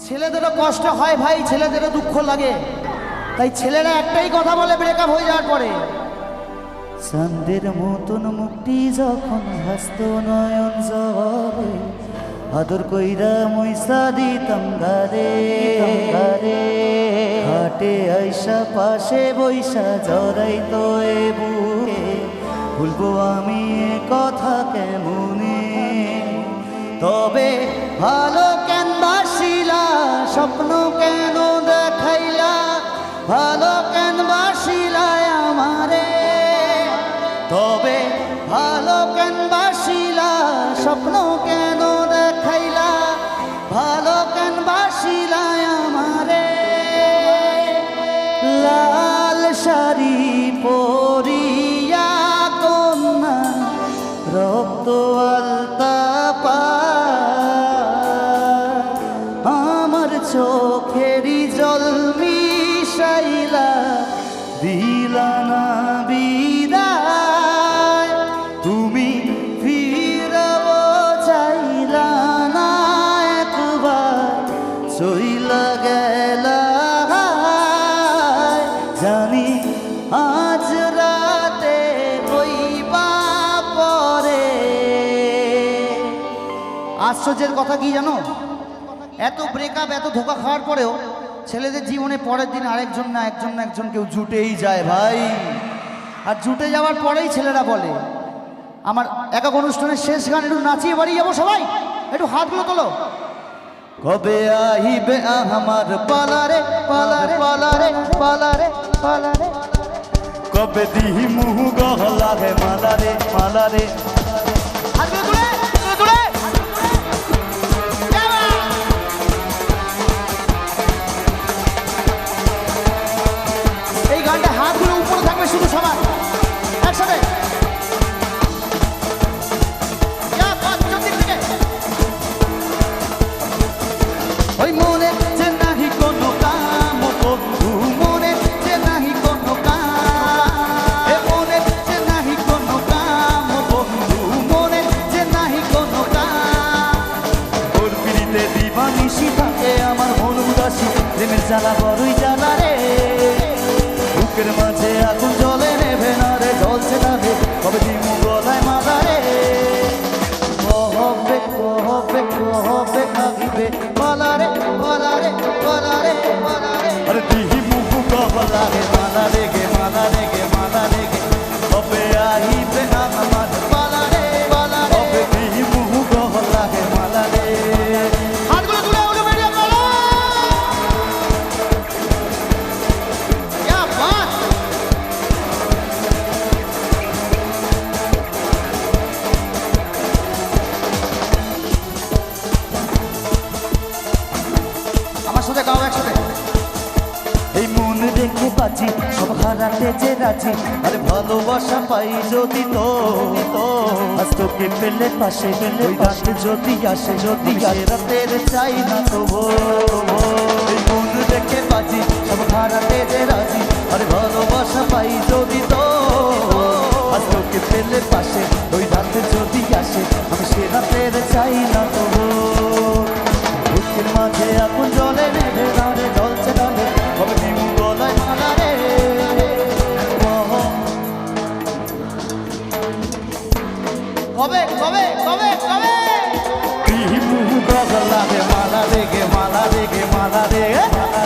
ছেলেদেরও কষ্ট হয় ভাই, ছেলেদেরও দুঃখ লাগে, তাই ছেলেরা একটাই কথা বলে ব্রেকআপ হয়ে যাওয়ার পরে, চাঁদের মতন মুক্তি যখন হাসত নয়ন জলে, আদর কইরা মইসা দিতাম গারে হাটে আইসা পাশে বৈশা জড়াইতো এ বুকে, ভুলবো আমি এ কথা কেমনে? তবে ভালো কেন বাসিলা, স্বপ্ন কেন দেখাইলা, ভালো কেন বাসিলা আমারে? তবে ভালো কেন বাসিলা, স্বপ্ন কেন দেখাইলা, ভালো কেন বাসিলা আমারে? লাল শাড়ি পরিয়া কন্যা রক্ত আলতা পা, আমার চোখেরই জল মিশাইলা দিলা না বিদায়, তুমি ফিরাবো চাইলা না একবার, চইলা গেলা জানি আজ রাতে কইবা পরে। আশ্চর্যের কথা কি জানো, এত ব্রেকআপ এত ধোঁকা খাওয়ার পরেও ছেলেদের জীবনে পরের দিন আরেকজন না একজন কেউ জুটেই যায় ভাই। আর জুটে যাওয়ার পরেই ছেলেরা বলে, আমার একক অনুষ্ঠানের শেষ গান একটু নাচিয়ে বাড়ি যাবো, সবাই একটু হাতগুলো তোলো। কবে আইবে আমার পালারে পালারে পালারে পালারে পালারে, কবে দিহি মুহ গহলারে মালারে মালারে। হাতগুলো তুলে তুলে এই গানটা হাতগুলো উপরে থাকবে শুধু, সবার একসাথে। ওই মনে যে নাহি কোনো কাম বন্ধু, মনে যে নাহি কোনো কাম, এ মনে যে নাহি কোনো কাম বন্ধু, মনে যে নাহি কোনো কাম। ওর পিড়িতে দিবানিশি থাকে আমার মন উদাসী, প্রেমের জ্বালা বড়ই জ্বালা রে, বুকের মাঝে আগুন জ্বলে নেভে না রে, জ্বলছে না রে, কবে দিমু গলায় মালা রে। কহবে কহবে কহবে কাঁদিবে পালারে পালারে পালারে পালারে, আরে দিহি মুখ গহলারে মালা রে গে মালা রে গে মালা রে গে, কবে আইবে আমার পালারে পালারে, কবে দিহি মুখ গহলারে মালা রে। হাতগুলো তুলে উঠে বেরিয়ে গেল। क्या बात! আমার সাথে গাও একসাথে। এই মন দেখে বাঁচি সব হারাতে যে রাজি, আরে ভালোবাসা পাই যদি তো আজ তোকে পেলে পাশে পেলে পাশে যদি আসে যদি রাতের চাই না তো। এই মন দেখে বাঁচি সব হারাতে যে রাজি, আরে ভালোবাসা পাই যদি তো আজ তোকে পেলে পাশে ওই রাতে যদি আসে, আমি সে রাতের চাই না তো। বুকের মাঝে আগুন জ্বলে নেভে না রে, জ্বলছে না রে, কবে দিমু গলায় মালা রে। কবে কবে কবে কবে দিমু গলায় মালা রে গে মালা রে গে মালা রে মালা